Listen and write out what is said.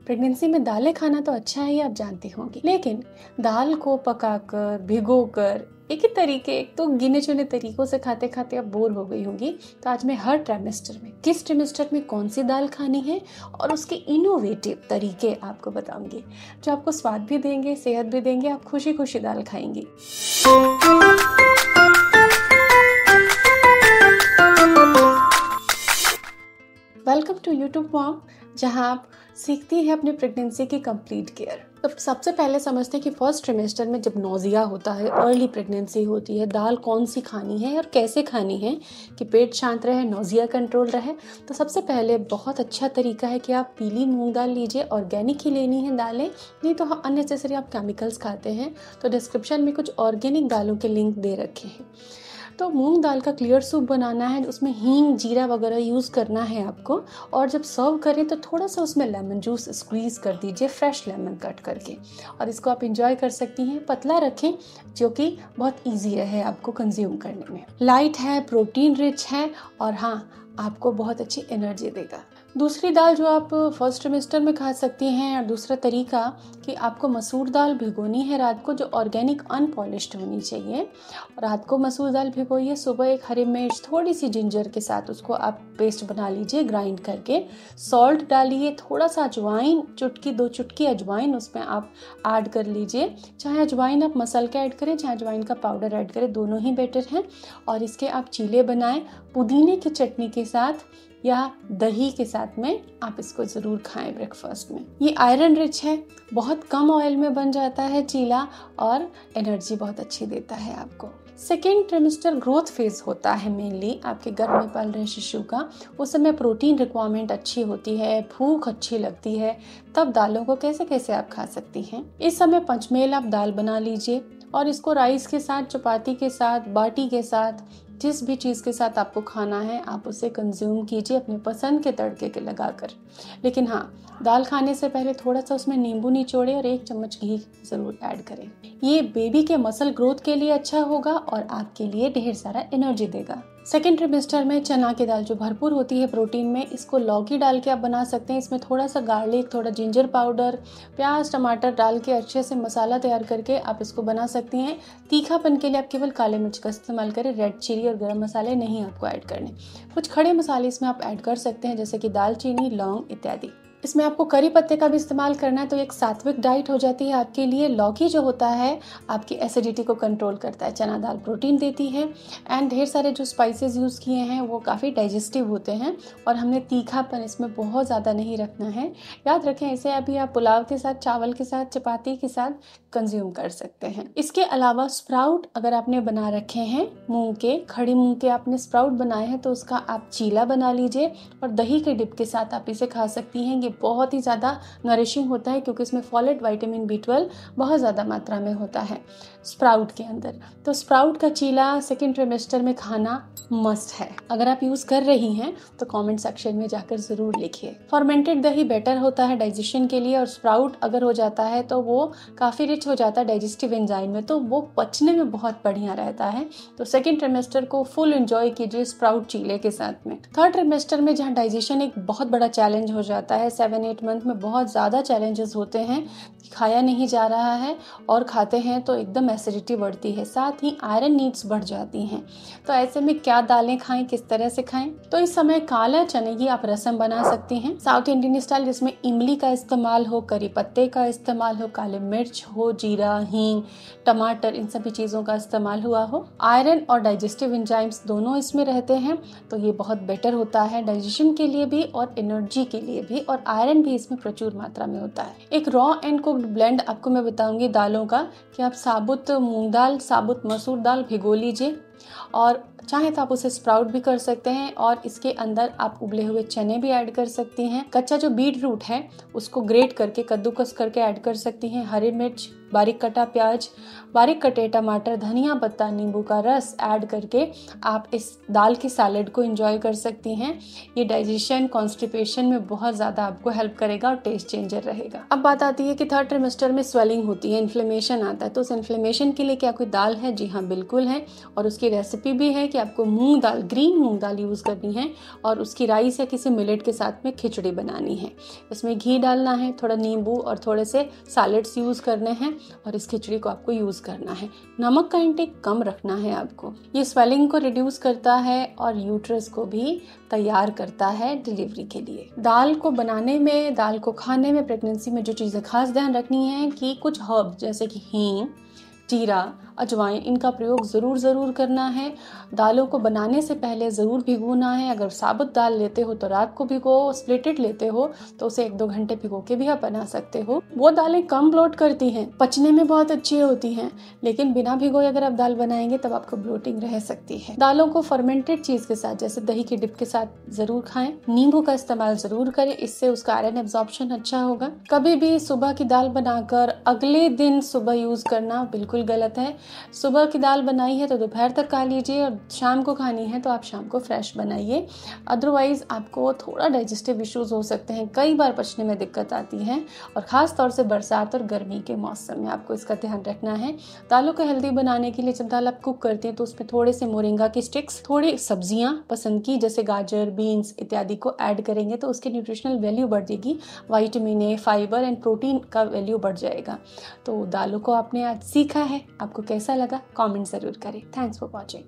Pregnancy में दालें खाना तो अच्छा है, ये आप जानती होंगी, लेकिन दाल को पकाकर भिगोकर एक तो गिने चुने तरीकों से खाते खाते आप बोर हो गई होंगी। तो आज मैं हर ट्राइमेस्टर में किस ट्राइमेस्टर में कौन सी दाल खानी है और उसके इनोवेटिव तरीके आपको बताऊंगी, जो आपको स्वाद भी देंगे, सेहत भी देंगे, आप खुशी खुशी दाल खाएंगी। वेलकम टू यूट्यूब मॉम, जहां आप सीखती हैं अपनी प्रेगनेंसी की कंप्लीट केयर। तो सबसे पहले समझते हैं कि फर्स्ट ट्रिमेस्टर में जब नौजिया होता है, अर्ली प्रेगनेंसी होती है, दाल कौन सी खानी है और कैसे खानी है कि पेट शांत रहे, नौजिया कंट्रोल रहे। तो सबसे पहले बहुत अच्छा तरीका है कि आप पीली मूंग दाल लीजिए, ऑर्गेनिक ही लेनी है दालें, नहीं तो अननेसेसरी आप केमिकल्स खाते हैं। तो डिस्क्रिप्शन में कुछ ऑर्गेनिक दालों के लिंक दे रखे हैं। तो मूंग दाल का क्लियर सूप बनाना है, उसमें हींग जीरा वगैरह यूज़ करना है आपको। और जब सर्व करें तो थोड़ा सा उसमें लेमन जूस स्क्वीज़ कर दीजिए, फ्रेश लेमन कट करके, और इसको आप इंजॉय कर सकती हैं। पतला रखें जो कि बहुत ईजी रहे आपको कंज्यूम करने में। लाइट है, प्रोटीन रिच है और हाँ, आपको बहुत अच्छी एनर्जी देगा। दूसरी दाल जो आप फर्स्ट ट्रिमेस्टर में खा सकती हैं, और दूसरा तरीका कि आपको मसूर दाल भिगोनी है रात को, जो ऑर्गेनिक अनपॉलिश्ड होनी चाहिए। रात को मसूर दाल भिगोइए, सुबह एक हरी मिर्च थोड़ी सी जिंजर के साथ उसको आप पेस्ट बना लीजिए ग्राइंड करके। सॉल्ट डालिए, थोड़ा सा अजवाइन, दो चुटकी अजवाइन उसमें आप ऐड कर लीजिए। चाहे अजवाइन आप मसल के ऐड करें, चाहे अजवाइन का पाउडर ऐड करें, दोनों ही बेटर हैं। और इसके आप चीले बनाएं पुदीने की चटनी के साथ या दही के साथ में, आप इसको ज़रूर खाएं ब्रेकफास्ट में। ये आयरन रिच है, बहुत कम ऑयल में बन जाता है चीला, और एनर्जी बहुत अच्छी देता है आपको। सेकेंड ट्रिमेस्टर ग्रोथ फेज होता है मेनली आपके गर्भ में पल रहे शिशु का। उस समय प्रोटीन रिक्वायरमेंट अच्छी होती है, भूख अच्छी लगती है। तब दालों को कैसे कैसे आप खा सकती हैं। इस समय पंचमेल आप दाल बना लीजिए और इसको राइस के साथ, चपाती के साथ, बाटी के साथ, जिस भी चीज़ के साथ आपको खाना है आप उसे कंज्यूम कीजिए अपने पसंद के तड़के के लगाकर। लेकिन हाँ, दाल खाने से पहले थोड़ा सा उसमें नींबू निचोड़े और 1 चम्मच घी ज़रूर ऐड करें। ये बेबी के मसल ग्रोथ के लिए अच्छा होगा और आपके लिए ढेर सारा एनर्जी देगा। सेकेंड ट्रिमेस्टर में चना की दाल जो भरपूर होती है प्रोटीन में, इसको लौकी डाल के आप बना सकते हैं। इसमें थोड़ा सा गार्लिक, थोड़ा जिंजर पाउडर, प्याज, टमाटर डाल के अच्छे से मसाला तैयार करके आप इसको बना सकती हैं। तीखापन के लिए आप केवल काले मिर्च का इस्तेमाल करें, रेड चिली और गरम मसाले नहीं आपको ऐड करने। कुछ खड़े मसाले इसमें आप ऐड कर सकते हैं, जैसे कि दालचीनी, लौंग इत्यादि। इसमें आपको करी पत्ते का भी इस्तेमाल करना है, तो एक सात्विक डाइट हो जाती है आपके लिए। लौकी जो होता है आपकी एसिडिटी को कंट्रोल करता है, चना दाल प्रोटीन देती है, एंड ढेर सारे जो स्पाइसेस यूज़ किए हैं वो काफ़ी डाइजेस्टिव होते हैं। और हमने तीखापन इसमें बहुत ज़्यादा नहीं रखना है। याद रखें, इसे अभी आप पुलाव के साथ, चावल के साथ, चपाती के साथ कंज्यूम कर सकते हैं। इसके अलावा स्प्राउट अगर आपने बना रखे हैं, मूंग के, खड़ी मूंग के आपने स्प्राउट बनाए हैं, तो उसका आप चीला बना लीजिए और दही के डिप के साथ आप इसे खा सकती हैं। ये बहुत ही ज़्यादा नरिशिंग होता है क्योंकि इसमें फॉलेट, विटामिन B12 बहुत ज़्यादा मात्रा में होता है स्प्राउट के अंदर। तो स्प्राउट का चीला सेकेंड ट्रिमेस्टर में खाना मस्ट है। अगर आप यूज़ कर रही हैं तो कमेंट सेक्शन में जाकर ज़रूर लिखिए। फॉर्मेंटेड दही बेटर होता है डाइजेशन के लिए, और स्प्राउट अगर हो जाता है तो वो काफ़ी रिच हो जाता है डाइजेस्टिव एंजाइम में, तो वो पचने में बहुत बढ़िया रहता है। तो सेकेंड ट्रिमेस्टर को फुल एंजॉय कीजिए स्प्राउट चीले के साथ में। थर्ड ट्रिमेस्टर में जहाँ डाइजेशन एक बहुत बड़ा चैलेंज हो जाता है, 7-8 मंथ में बहुत ज़्यादा चैलेंजेस होते हैं, खाया नहीं जा रहा है और खाते हैं तो एकदम एसिडिटी बढ़ती है, साथ ही आयरन नीड्स बढ़ जाती हैं। तो ऐसे में क्या दालें खाएं, किस तरह से खाएं? तो इस समय काला चने की आप रसम बना सकती हैं, साउथ इंडियन स्टाइल, जिसमें इमली का इस्तेमाल हो, करी पत्ते का इस्तेमाल हो, काले मिर्च हो, जीरा, हींग, टमाटर, इन सभी चीज़ों का इस्तेमाल हुआ हो। आयरन और डाइजेस्टिव एंजाइम्स दोनों इसमें रहते हैं, तो ये बहुत बेटर होता है डाइजेशन के लिए भी और एनर्जी के लिए भी, और आयरन भी इसमें प्रचुर मात्रा में होता है। एक रॉ एंड कुक्ड ब्लेंड आपको मैं बताऊंगी दालों का, कि आप साबुत मूंग दाल, साबुत मसूर दाल भिगो लीजिए, और चाहे तो आप उसे स्प्राउट भी कर सकते हैं, और इसके अंदर आप उबले हुए चने भी ऐड कर सकती हैं। कच्चा जो बीट रूट है उसको ग्रेट करके, कद्दूकस करके ऐड कर सकती हैं। हरी मिर्च, बारीक कटा प्याज, बारीक कटे टमाटर, धनिया पत्ता, नींबू का रस ऐड करके आप इस दाल की सैलेड को एंजॉय कर सकती हैं। ये डाइजेशन, कॉन्स्टिपेशन में बहुत ज़्यादा आपको हेल्प करेगा और टेस्ट चेंजर रहेगा। अब बात आती है कि थर्ड ट्रिमेस्टर में स्वेलिंग होती है, इन्फ्लेमेशन आता है, तो उस इन्फ्लेमेशन के लिए क्या कोई दाल है? जी हाँ, बिल्कुल है, और उसकी इसकी रेसिपी भी है कि आपको मूंग दाल, ग्रीन मूंग दाल यूज़ करनी है और उसकी राइस या किसी मिलेट के साथ में खिचड़ी बनानी है। इसमें घी डालना है, थोड़ा नींबू और थोड़े से सैलेड्स यूज़ करने हैं और इस खिचड़ी को आपको यूज़ करना है। नमक का इंटेक कम रखना है आपको। ये स्वेलिंग को रिड्यूस करता है और यूट्रस को भी तैयार करता है डिलीवरी के लिए। दाल को बनाने में, दाल को खाने में प्रेगनेंसी में जो चीज़ें खास ध्यान रखनी है कि कुछ हर्ब जैसे कि हींग, जीरा, अजवाइन, इनका प्रयोग ज़रूर करना है। दालों को बनाने से पहले ज़रूर भिगोना है। अगर साबुत दाल लेते हो तो रात को भिगो, स्प्लिटेड लेते हो तो उसे 1-2 घंटे भिगो के भी आप बना सकते हो। वो दालें कम ब्लोट करती हैं, पचने में बहुत अच्छी होती हैं, लेकिन बिना भिगोए अगर आप दाल बनाएंगे तब आपको ब्लोटिंग रह सकती है। दालों को फर्मेंटेड चीज़ के साथ जैसे दही की डिप के साथ ज़रूर खाएं। नींबू का इस्तेमाल ज़रूर करें, इससे उसका आयरन एब्जॉर्प्शन अच्छा होगा। कभी भी सुबह की दाल बनाकर अगले दिन सुबह यूज़ करना बिल्कुल गलत है। सुबह की दाल बनाई है तो दोपहर तक खा लीजिए और शाम को खानी है तो आप शाम को फ्रेश बनाइए। अदरवाइज आपको थोड़ा डाइजेस्टिव इश्यूज हो सकते हैं, कई बार पचने में दिक्कत आती है और ख़ास तौर से बरसात और गर्मी के मौसम में आपको इसका ध्यान रखना है। दालों को हेल्दी बनाने के लिए जब दाल आप कुक करते हैं तो उसमें थोड़े से मोरिंगा की स्टिक्स, थोड़ी सब्जियां पसंद की जैसे गाजर, बीन्स इत्यादि को ऐड करेंगे तो उसकी न्यूट्रिशनल वैल्यू बढ़ जाएगी। Vitamin A, fibre and protein का वैल्यू बढ़ जाएगा। तो दालों को आपने आज सीखा है, आपको कैसा लगा कमेंट ज़रूर करें। Thanks for watching.